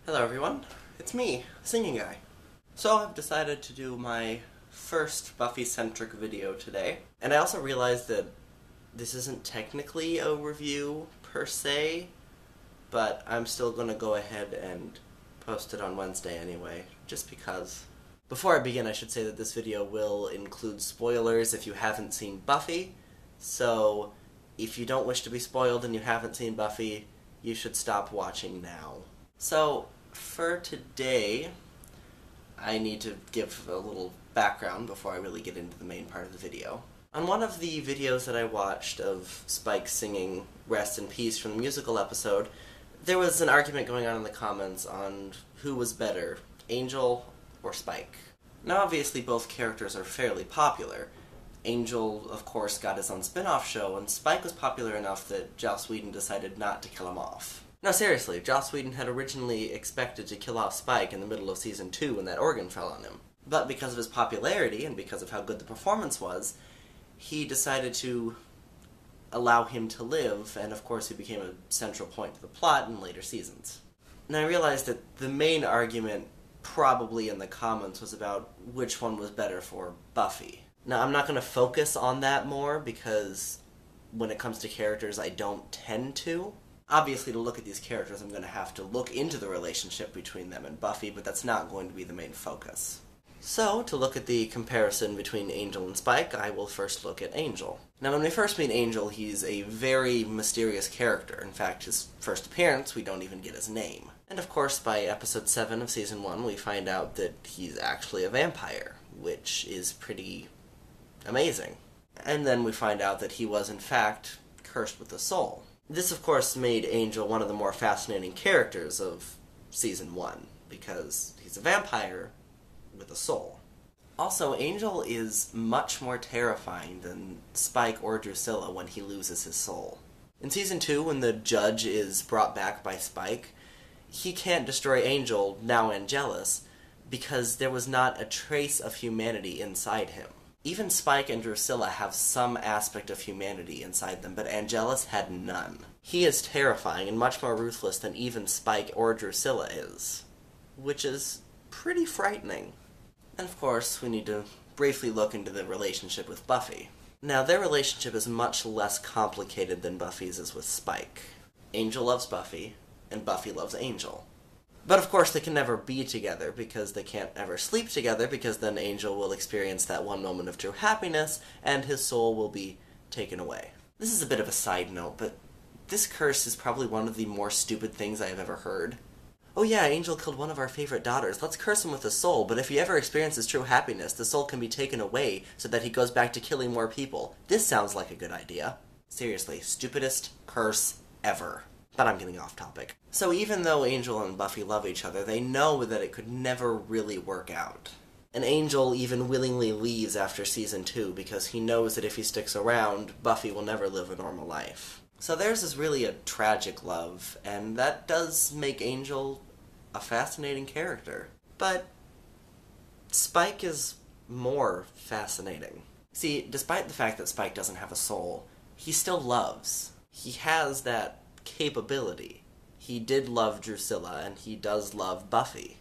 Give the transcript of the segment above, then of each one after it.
Hello everyone, it's me, Singing Guy. So I've decided to do my first Buffy-centric video today, and I also realized that this isn't technically a review per se, but I'm still gonna go ahead and post it on Wednesday anyway, just because. Before I begin, I should say that this video will include spoilers if you haven't seen Buffy, so if you don't wish to be spoiled and you haven't seen Buffy, you should stop watching now. So, for today, I need to give a little background before I really get into the main part of the video. On one of the videos that I watched of Spike singing Rest in Peace from the musical episode, there was an argument going on in the comments on who was better, Angel or Spike. Now obviously both characters are fairly popular. Angel, of course, got his own spin-off show, and Spike was popular enough that Joss Whedon decided not to kill him off. No, seriously, Joss Whedon had originally expected to kill off Spike in the middle of Season 2 when that organ fell on him. But because of his popularity, and because of how good the performance was, he decided to allow him to live, and of course he became a central point to the plot in later seasons. Now I realized that the main argument, probably in the comments, was about which one was better for Buffy. Now I'm not going to focus on that more, because when it comes to characters I don't tend to. Obviously, to look at these characters, I'm going to have to look into the relationship between them and Buffy, but that's not going to be the main focus. So, to look at the comparison between Angel and Spike, I will first look at Angel. Now, when we first meet Angel, he's a very mysterious character. In fact, his first appearance, we don't even get his name. And of course, by episode 7 of Season 1, we find out that he's actually a vampire, which is pretty amazing. And then we find out that he was, in fact, cursed with a soul. This, of course, made Angel one of the more fascinating characters of Season 1, because he's a vampire with a soul. Also, Angel is much more terrifying than Spike or Drusilla when he loses his soul. In Season 2, when the judge is brought back by Spike, he can't destroy Angel, now Angelus, because there was not a trace of humanity inside him. Even Spike and Drusilla have some aspect of humanity inside them, but Angelus had none. He is terrifying and much more ruthless than even Spike or Drusilla is, which is pretty frightening. And of course, we need to briefly look into the relationship with Buffy. Now, their relationship is much less complicated than Buffy's is with Spike. Angel loves Buffy, and Buffy loves Angel. But of course they can never be together, because they can't ever sleep together, because then Angel will experience that one moment of true happiness, and his soul will be taken away. This is a bit of a side note, but this curse is probably one of the more stupid things I have ever heard. Oh yeah, Angel killed one of our favorite daughters, let's curse him with a soul, but if he ever experiences true happiness, the soul can be taken away so that he goes back to killing more people. This sounds like a good idea. Seriously, stupidest curse ever. But I'm getting off topic. So even though Angel and Buffy love each other, they know that it could never really work out. And Angel even willingly leaves after Season 2 because he knows that if he sticks around, Buffy will never live a normal life. So theirs is really a tragic love, and that does make Angel a fascinating character. But Spike is more fascinating. See, despite the fact that Spike doesn't have a soul, he still loves. He has that capability. He did love Drusilla, and he does love Buffy.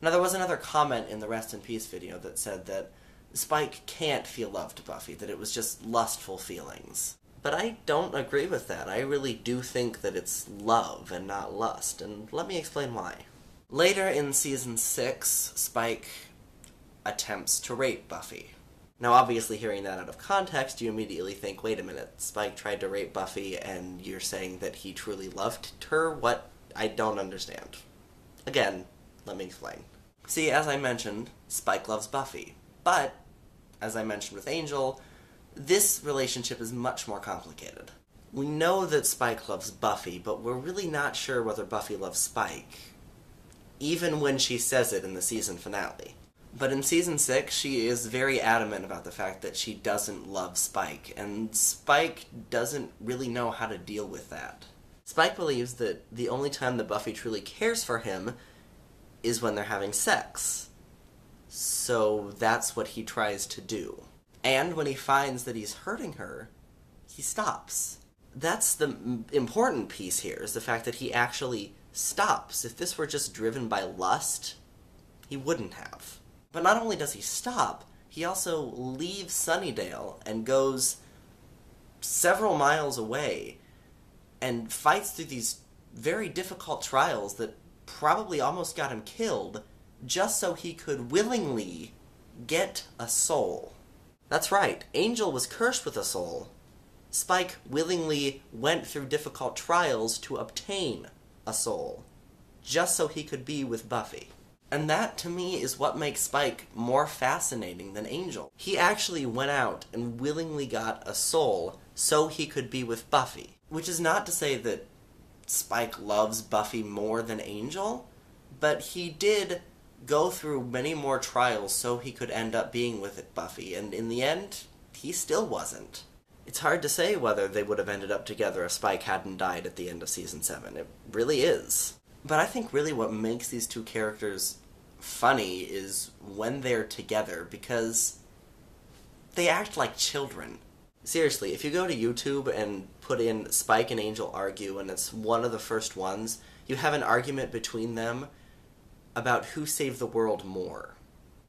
Now, there was another comment in the Rest in Peace video that said that Spike can't feel love to Buffy, that it was just lustful feelings. But I don't agree with that. I really do think that it's love and not lust, and let me explain why. Later in Season 6, Spike attempts to rape Buffy. Now, obviously, hearing that out of context, you immediately think, wait a minute, Spike tried to rape Buffy, and you're saying that he truly loved her? What? I don't understand. Again, let me explain. See, as I mentioned, Spike loves Buffy. But, as I mentioned with Angel, this relationship is much more complicated. We know that Spike loves Buffy, but we're really not sure whether Buffy loves Spike, even when she says it in the season finale. But in Season 6, she is very adamant about the fact that she doesn't love Spike, and Spike doesn't really know how to deal with that. Spike believes that the only time that Buffy truly cares for him is when they're having sex. So that's what he tries to do. And when he finds that he's hurting her, he stops. That's the important piece here, is the fact that he actually stops. If this were just driven by lust, he wouldn't have. But not only does he stop, he also leaves Sunnydale and goes several miles away and fights through these very difficult trials that probably almost got him killed just so he could willingly get a soul. That's right, Angel was cursed with a soul. Spike willingly went through difficult trials to obtain a soul, just so he could be with Buffy. And that, to me, is what makes Spike more fascinating than Angel. He actually went out and willingly got a soul so he could be with Buffy. Which is not to say that Spike loves Buffy more than Angel, but he did go through many more trials so he could end up being with Buffy, and in the end, he still wasn't. It's hard to say whether they would have ended up together if Spike hadn't died at the end of Season 7. It really is. But I think really what makes these two characters funny is when they're together, because they act like children. Seriously, if you go to YouTube and put in Spike and Angel argue, and it's one of the first ones, you have an argument between them about who saved the world more.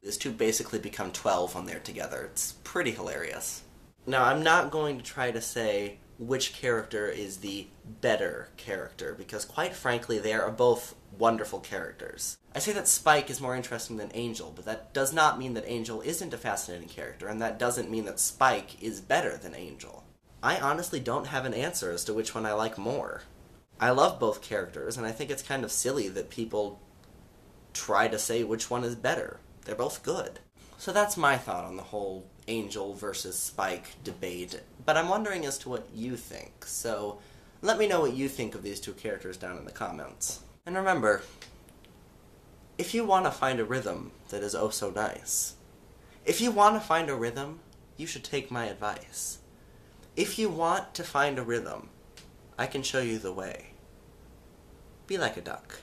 These two basically become 12 when they're together. It's pretty hilarious. Now, I'm not going to try to say which character is the better character, because quite frankly, they are both wonderful characters. I say that Spike is more interesting than Angel, but that does not mean that Angel isn't a fascinating character, and that doesn't mean that Spike is better than Angel. I honestly don't have an answer as to which one I like more. I love both characters, and I think it's kind of silly that people try to say which one is better. They're both good. So that's my thought on the whole Angel versus Spike debate, but I'm wondering as to what you think, so let me know what you think of these two characters down in the comments. And remember, if you want to find a rhythm that is oh so nice, if you want to find a rhythm, you should take my advice. If you want to find a rhythm, I can show you the way. Be like a duck.